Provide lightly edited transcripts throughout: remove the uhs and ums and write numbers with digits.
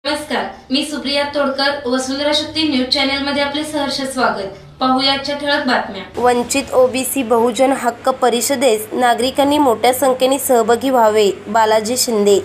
नमस्कार, मी सुप्रिया तोडकर, वसुंधरा शक्ती news channel मध्ये आपले सहर्ष स्वागत। पाहूया आजच्या ठळक बातम्या। वंचित ओबीसी बहुजन हक्क परिषदेस नागरिकांनी मोठ्या संख्येने सहभागी व्हावे। बालाजी शिंदे।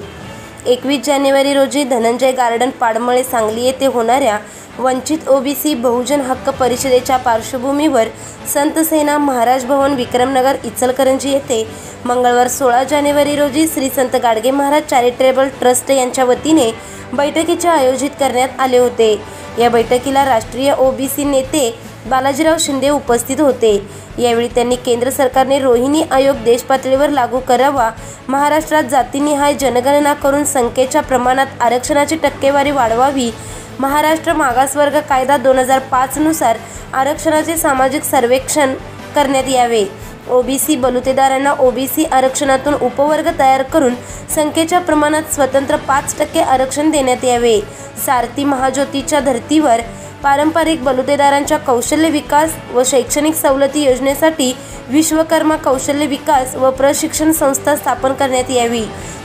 21 जानेवारी रोजी धनंजय गार्डन पाडमळे सांगली येथे होणाऱ्या वंचित ओबीसी बहुजन हक्क परिषदेच्या पार्श्वभूमीवर संत सेना महाराज भवन विक्रमनगर इचलकरंजी येथे मंगळवार 16 जानेवारी रोजी श्री संत गाडगे महाराज चॅरिटेबल ट्रस्ट यांच्या वतीने बैठकीचे आयोजित करण्यात आले होते। या बैठकीला राष्ट्रीय ओबीसी नेते बालाजीराव शिंदे उपस्थित होते। यावेळी त्यांनी केंद्र सरकारने रोहिणी आयोग देश पातळीवर लागू करावा, महाराष्ट्रात जातीनिहाय जनगणना करून संख्येच्या प्रमाणात आरक्षणाची टक्केवारी वाढवावी, महाराष्ट्र मागासवर्ग कायदा 2005 नुसार आरक्षणाचे सामाजिक सर्वेक्षण करण्यात यावे, ओबीसी बलुतेदारांना ओबीसी आरक्षणातून उपवर्ग तयार करून संख्येच्या प्रमाणात स्वतंत्र 5% आरक्षण देण्यात यावे, सारथी महाज्योतीच्या धर्तीवर पारंपरिक बलुतेदारांच्या कौशल्य विकास व शैक्षणिक सवलती योजनेसाठी विश्वकर्मा कौशल्य विकास व प्रशिक्षण संस्था स्थापन करण्यात यावी,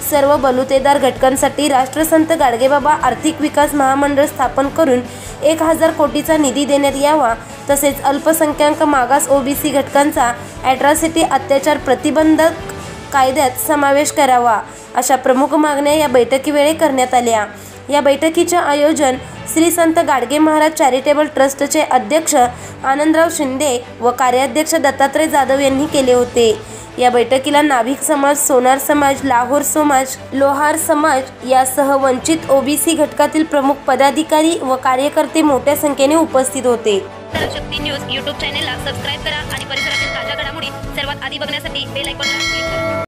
सर्व बलुतेदार घटकांसाठी राष्ट्रसंत गाडगेबाबा आर्थिक विकास महामंडळ स्थापन करून 1000 कोटीचा निधी देण्यात यावा, तसेच अल्पसंख्याक मागास ओबीसी घटकांचा ॲट्रॉसिटी अत्याचार प्रतिबंधक कायद्यात समावेश करावा, अशा प्रमुख मागण्या या बैठकीवेळी करण्यात आल्या। या बैठकीचे आयोजन श्री संत गाडगे महाराज चॅरिटेबल ट्रस्टचे अध्यक्ष आनंदराव शिंदे व कार्याध्यक्ष दत्तात्रय जाधव यांनी केले होते। या बैठकीला नाभिक समाज, सोनार समाज, लाहोर समाज, लोहार समाज यासह वंचित ओबीसी घटकातील प्रमुख पदाधिकारी व कार्यकर्ते मोठ्या संख्येने उपस्थित होते। शक्ती न्यूज यूट्यूब चॅनेलला सबस्क्राइब करा आणि परिसरातील ताज्या घडामोडी सर्वात आधी बघण्यासाठी बेल आयकॉनला क्लिक करा।